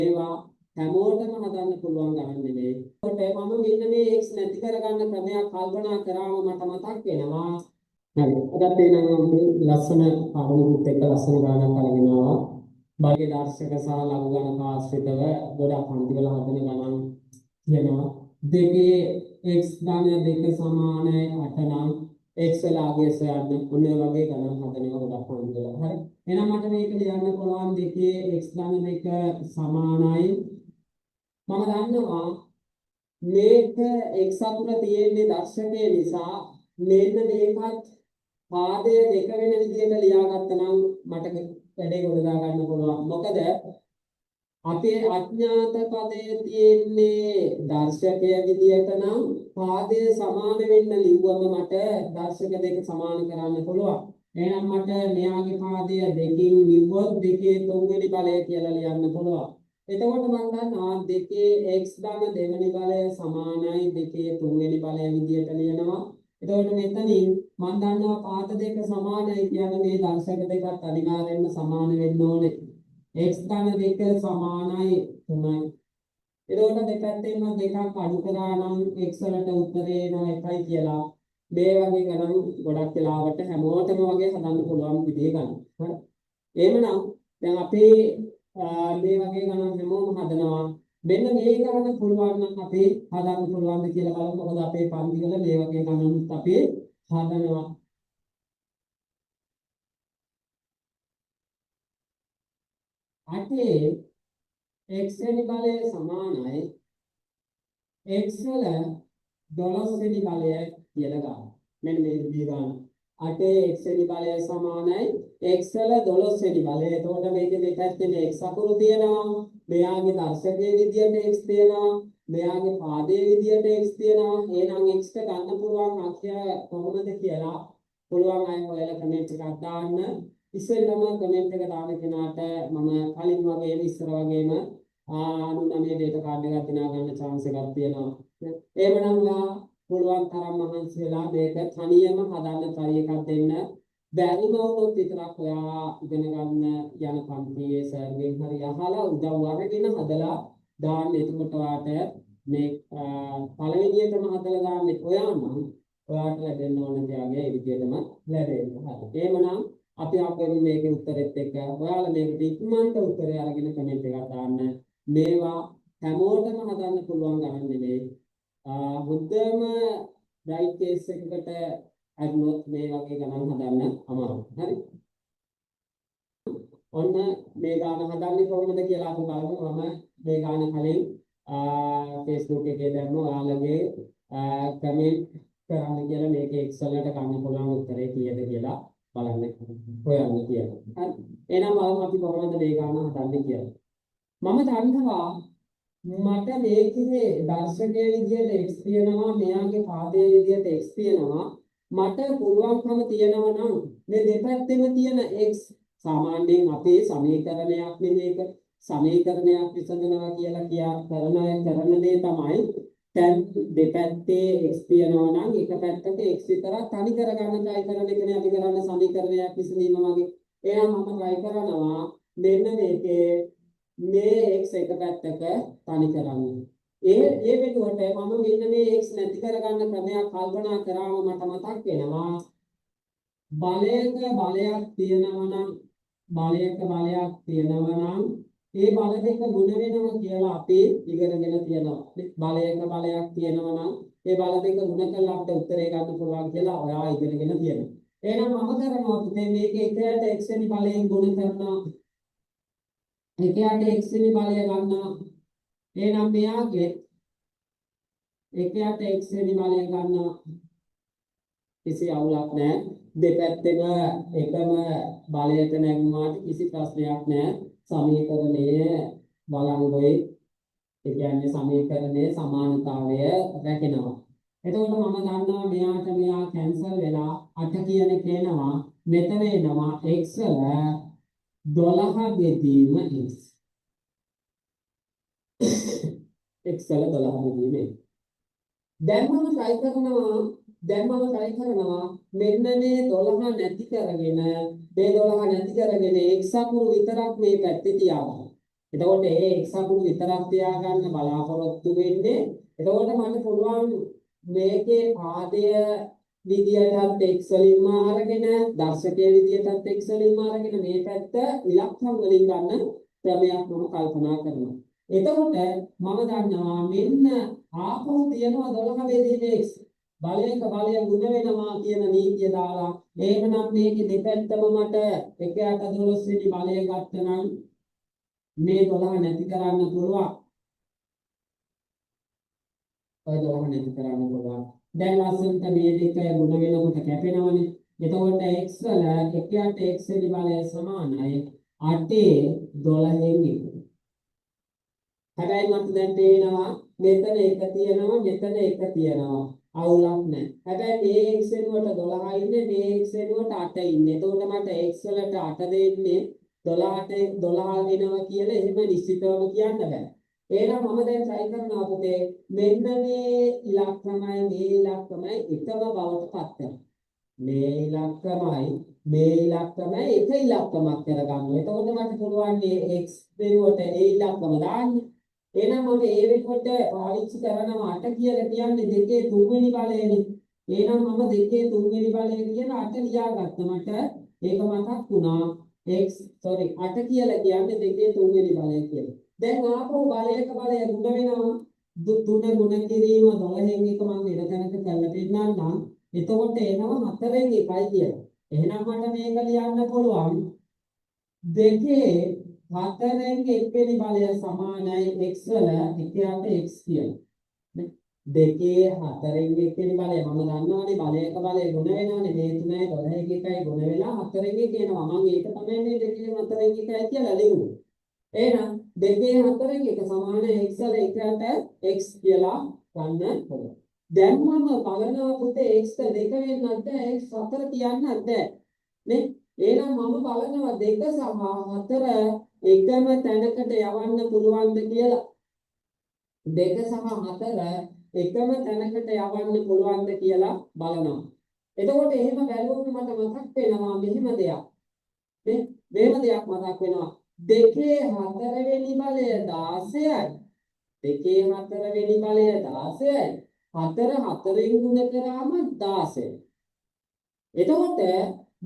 ඒවා හැමෝටම හදන්න පුළුවන් ගණන් නෙමෙයි. ඒකට මම මෙන්න මේ x නැති කරගන්න ක්‍රමයක් කල්පනා කරාම මට මතක් වෙනවා. හරි. අදත් එනවා ලස්සන පාඩමකුත් එක්ක ලස්සන ගණනක් අරගෙන ආවා. බාහිර දර්ශක සහ ලඝු ගණක ආශ්‍රිතව ගොඩක් අන්ති වල හදන ගණන් කියනවා. දෙකේ x ධන 2 සමානයි 8 නම් x ලාභය සොයන්න ඔන්න ඔය වගේ ගණන් හදනවා ගොඩක් අන්ති වල. හරි. එහෙනම් මට මේක ලියන්න පුළුවන් දෙකේ x ධන 2 සමානයි මම දන්නවා මේක x අතුර තියෙන්නේ දර්ශකය නිසා මෙන්න මේකත් පාදය දෙක වෙන විදිහට ලියාගත්තනම් මට වැඩේ ගොඩ දා ගන්න පුළුවන්. මොකද අපේ අඥාත පදයේ තියෙන්නේ දර්ශකය විදිහට නම් පාදය සමාන වෙන්න ලිව්වම මට දර්ශක දෙක සමාන කරන්න පුළුවන්. එහෙනම් මට මෙයාගේ පාදය දෙකින් ලිව්වොත් දෙකේ තුන්වෙනි බලය කියලා ලියන්න පුළුවන්. එතකොට මම දන්නවා දෙකේ x ධන දෙවෙනි බලය සමානයි දෙකේ තුන්වෙනි බලය විදිහට ලියනවා. එතකොට මෙතනින් මම දන්නවා පාද දෙක සමානයි කියන්නේ මේ දර්ශක දෙකත් අනිවාර්යෙන්ම සමාන වෙන්න ඕනේ. x ධන 2 සමානයි 3යි. එතකොට දෙපැත්තෙන්ම දෙකක් අඩු කරා නම් x වලට උත්තරේ එනවා 1යි කියලා. මේ වගේ ගණන් ගොඩක් වෙලාවට හැමෝටම වගේ හදන්න පුළුවන් විදිහේ ගණන්. හරි. එහෙමනම් දැන් අපේ මේ වගේ ගණන් හැමෝම හදනවා. මෙන්න මේ ගණන පුළුවන් නම් අපි හදන්න පුළුවන්ද කියලා බලමු. මොකද අපේ පන්ති වල මේ වගේ ගණනුත් අපි හදනවා. අටේ x වෙනි බලය සමානයි x වල 12 වෙනි බලය කියලා ගන්න. මෙන්න මේ විදිහ ගන්න. අටේ x වෙනි බලය සමානයි x වල 12 වෙනි බලය. එතකොට මේකේ දෙපැත්තේ x අකුරු තියෙනවා. මෙයාගේ දර්ශකයේ විදියට x තියෙනවා. මෙයාගේ පාදයේ විදියට x තියෙනවා. එහෙනම් x ට ගන්න පුළුවන් අක්ෂය කොහොමද කියලා පුළුවන් අය ඔයාලා කමෙන්ට් එකක් දාන්න. ඉස්සෙල්ලම කමෙන්ට් එක දාන කෙනාට මම කලින් වගේම ඉස්සර වගේම 99 ඩේටා කාඩ් එකක් දිනා ගන්න chance එකක් තියෙනවා. එහෙමනම් පුළුවන් තරම් මහන්සි වෙලා මේක තනියම හදන්න try එකක් දෙන්න. බැරිම වුණොත් විතරක් ඔයා ඉගෙන ගන්න යන පන්තියේ සර්ගෙන් හරි අහලා උදව් අරගෙන හදලා දාන්න. එතකොට ඔයාට මේ පළවෙනියටම හදලා දාන්නේ ඔයා නම් ඔයාට ලැබෙන්න ඕන දෙයගේ ඒ විදිහටම ලැබෙනවා. හරි. එහෙමනම් අපි අපේ මේකේ උත්තරෙත් එක්ක ඔයාලා මේකට ඉක්මනට උත්තරය අරගෙන කමෙන්ට් එකක් දාන්න. මේවා හැමෝටම හදන්න පුළුවන් ගණන් නෙමෙයි. බුද්ධම රයිට් කේස් එකකට අරනොත් මේ වගේ ගණන් හදන්න අමාරුයි. හරි. ඔන්න මේ ගාන හදන්නේ කොහොමද කියලා අපි බලමු. මම මේ ගාන කලින් Facebook එකේ දැම්මා. ඔයාලගේ කමෙන්ට් කරන්න කියලා මේකේ x වලට ගන්න පුළුවන් උත්තරේ කීයද කියලා බලන්න හොයන්න කියලා. හරි. එහෙනම් බලමු අපි කොහොමද මේ ගාන හදන්නේ කියලා. මම දන්නවා මට මේකේ දර්ශකයේ විදියට x තියෙනවා, මෙයාගේ පාදයේ විදියට x තියෙනවා. මට පුළුවන්කම තියෙනවා නම් මේ දෙපැත්තෙම තියෙන x සාමාන්‍යයෙන් අපේ සමීකරණයක් නෙමේක. සමීකරණයක් විසඳනවා කියලා කරන දේ තමයි දැන් දෙපැත්තේ x තියෙනවා නම් එක පැත්තක x විතරක් තනි කරගන්න try කරන එකනේ අපි කරන්නේ සමීකරණයක් විසඳීම වගේ. එහෙනම් මම try කරනවා මෙන්න මේකේ මේ x එක පැත්තක තනි කරන්න. ඒ වෙනුවට මම මෙන්න මේ x නැති කරගන්න ක්‍රමයක් කල්පනා කරාම මට මතක් වෙනවා බලයක බලයක් තියෙනවා නම් ඒ බල දෙක ගුණ වෙනවා කියලා අපි ඉගෙනගෙන තියෙනවා. බලයක බලයක් තියෙනවා නම් ඒ බල දෙක ගුණ කරලා අපිට උත්තරේ ගන්න පුළුවන් කියලා ඔයා ඉගෙනගෙන තියෙනවා. එහෙනම් මම කරනවා පුතේ මේක එකයට x වෙනි බලයෙන් ගුණ කරනවා. එකයට x වෙනි බලය ගන්නවා. එහෙනම් මෙයාගේ එකයට x වෙනි බලය ගන්නවා. කිසි අවුලක් නැහැ. දෙපැත්තෙම එකම බලයට නැගුණාට කිසි ප්‍රශ්නයක් නැහැ. සමීකරණයේ බලංගොයි ඒ කියන්නේ සමීකරණයේ සමානතාවය රැකෙනවා. එතකොට මම දන්නවා මෙයාට මෙයා කැන්සල් වෙලා 8 කියන එක එනවා. මෙතන එනවා x වල 12 බෙදීම x. x වල 12 බෙදීම. දැන් මම try කරනවා මෙන්න මේ 12 නැති කරගෙන x අකුරු විතරක් මේ පැත්තේ තියාගන්න. එතකොට ඒ x අකුරු විතරක් තියාගන්න බලාපොරොත්තු වෙන්නේ. එතකොට මට පුළුවන් මේකේ පාදය විදියටත් x වලින්ම අරගෙන දර්ශකයේ විදියටත් x වලින්ම අරගෙන මේ පැත්ත ඉලක්කම් වලින් ගන්න ක්‍රමයක් මම කල්පනා කරනවා. එතකොට මම දන්නවා මෙන්න ආපහු තියනවා 12 බෙදීමේ x බලයක බලය ගුණ වෙනවා කියන නීතිය දාලා එහෙමනම් මේකේ දෙපැත්තම මට 1/12 වෙනි බලය ගත්තනම් මේ 12 නැති කරන්න පුළුවන්. ඔය 12 නැති කරන්න පුළුවන්. දැන් ලස්සනට මේ දෙක ගුණ වෙනකොට කැපෙනවනේ. එතකොට x වල 1ට x වෙනි බලය සමානයි 8 12න් 1. හැබැයි මට දැන් පේනවා මෙතන 1 තියෙනවා මෙතන 1 තියෙනවා. අවුලක් නැහැ. හැබැයි මේ x වෙනුවට 12 ඉන්නේ මේ x වෙනුවට 8 ඉන්නේ. එතකොට මට x වලට 8 දෙන්නේ 12ට 12 වෙනවා කියලා එහෙම නිශ්චිතවම කියන්න බෑ. එහෙනම් මම දැන් try කරනවා පුතේ මෙන්න මේ ඉලක්කමයි මේ ඉලක්කමයි එකම බවට පත් කරනවා. මේ ඉලක්කමයි එක ඉලක්කමක් කරගන්න. එතකොට මට පුළුවන් මේ x වෙනුවට ඒ ඉලක්කම දාන්න. එහෙනම් මම ඒ වෙනුවට පාවිච්චි කරනවා 8 කියලා කියන්නේ දෙකේ තුන්වෙනි බලයනේ. එහෙනම් මම දෙකේ තුන්වෙනි බලය කියලා 8 ලියාගත්තා. මට ඒක මතක් වුණා. 8 කියලා කියන්නේ දෙකේ තුන්වෙනි බලය කියලා. දැන් ආපහු බලයක බලය ගුණ වෙනවා. 3 ගුණ කිරීම 12න් 1 මම ඉර තැනක කරලා පෙන්නන්නම්. එතකොට එනවා 4න් 1යි කියලා. එහෙනම් මට මේක ලියන්න පුළුවන් දෙකේ 4න් 1 වෙනි බලය සමානයි x වල 1ට x කියලා. දෙකේ 4න් 1 වෙනි බලය මම දන්නවානේ බලයක බලය ගුණ වෙනවානේ මේ 3යි 12න් 1යි ගුණ වෙලා 4න් 1 එනවා. මම ඒක තමයි මේ දෙකේ 4න් 1යි කියලා ලියුනේ. එහෙනම් දෙකේ 4න් 1 සමාන x වල 1ට x කියලා ගන්න පුළුවන්. දැන් මම බලනවා පුතේ x 2 වෙන්නත් බෑ x 4 කියන්නත් බෑ නේ. එහෙනම් මම බලනවා 2 සහ 4 එකම තැනකට යවන්න පුළුවන්ද කියලා. 2 සහ 4 එකම තැනකට යවන්න පුළුවන්ද කියලා බලනවා. එතකොට එහෙම බැලුවොත් මට මතක් වෙනවා මෙහෙම දෙයක්. නේ මෙහෙම දෙයක් මතක් වෙනවා. දෙකේ 4 වෙනි බලය 16යි. දෙකේ 4 වෙනි බලය 16යි. 4 4න් ගුණ කරාම 16. එතකොට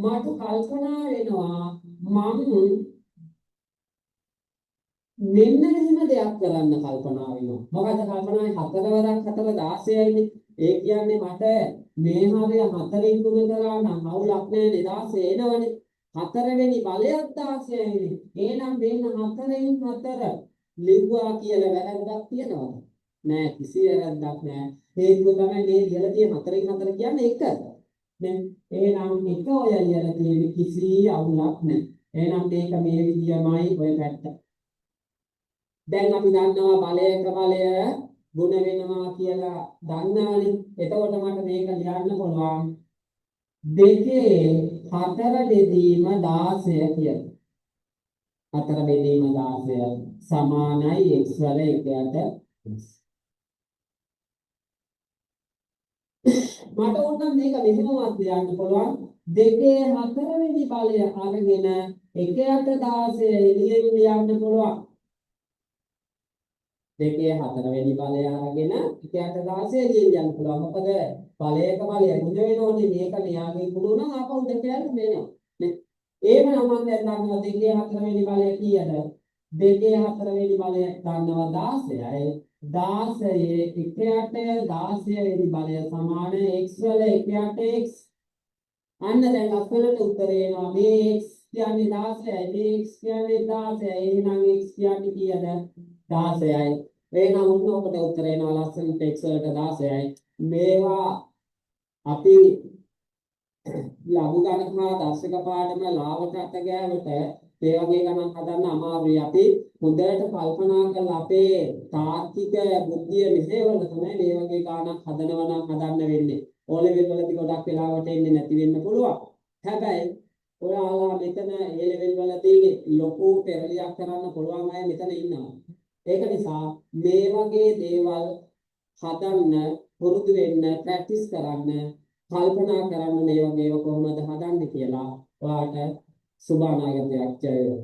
මට කල්පනා වෙනවා මම මෙන්න මෙහෙම දෙයක් කරන්න කල්පනා වෙනවා. මොකද කල්පනායි 4 වරක් 4 16යිනේ. ඒ කියන්නේ මට මේ හරිය 4න් ගුණ කරා නම් අවුලක් නැහැ 16 එනවනේ. 4 වෙනි බලයත් 16යිනේ. එහෙනම් දෙන්න 4න් 4 ලිව්වා කියලා වැරද්දක් තියනවද? නෑ කිසි වැරද්දක් නෑ. හේතුව තමයි මේ ලියලා තියෙන 4න් 4 කියන්නේ 1. නේ එහෙනම් 1 ඔය ලියලා තියෙන කිසි අවුලක් නෑ. එහෙනම් මේක මේ විදියමයි ඔය පැත්ත. දැන් අපි දන්නවා බලයක බලය ගුණ වෙනවා කියලා දන්නවනේ. එතකොට මට මේක ලියන්න පුළුවන් දෙකේ 4 බෙදීම 16 කියලා. 4 බෙදීම 16 සමානයි x වල 1ට මට ඕනම් මේක මෙහෙමවත් ලියන්න පුළුවන් දෙකේ 4 වෙනි බලය අරගෙන 1ට 16 එළියෙන් ලියන්න පුළුවන්. දෙකේ 4 වෙනි බලය අරගෙන 1ට 16 එළියෙන් ලියන්න පුළුවන්. මොකද බලයක බලය ගුණ වෙනෝනේ මේක මෙයාගේ ගුණ නම් ආපහු දෙකයන් වෙනවා. නේ එහෙමනම් මම දැන් දන්නවා දෙකේ 4 වෙනි බලය කීයද? දෙකේ 4 වෙනි බලය දන්නවා 16යි. 16 1ට 16 වෙනි බලය සමාන x වල 1ට x. අන්න දැන් ලස්සනට උත්තරේ එනවා. මේ x කියන්නේ 16යි මේ x කියන්නේ 16යි. එහෙනම් x කියන්නේ කීයද? 16යි. එහෙනම් උන්නෝකට උත්තරේ එනවා ලස්සනට x වලට 16යි. මේවා අපි ලඝු ගණක හා දර්ශක පාඩම ලාවට අත ගෑවට ඒ වගේ ගණන් හදන්න අමාරුයි. අපි හොඳට කල්පනා කරලා අපේ තාර්කික බුද්ධිය මෙහෙවල තමයි මේ වගේ ගණන් හදනවා නම් හදන්න වෙන්නේ. O level වලදී ගොඩක් වෙලාවට එන්නේ නැති වෙන්න පුළුවන්. හැබැයි ඔයාලා මෙතන A level වලදී ලොකු පෙරලියක් කරන්න පුළුවන් අය මෙතන ඉන්නවා. ඒක නිසා මේ වගේ දේවල් හදන්න පුරුදු වෙන්න ප්‍රැක්ටිස් කරන්න කල්පනා කරන්න මේ වගේ කොහොමද හදන්නේ කියලා ඔයාලට සුබ අනාගතයක් ජය වේවා.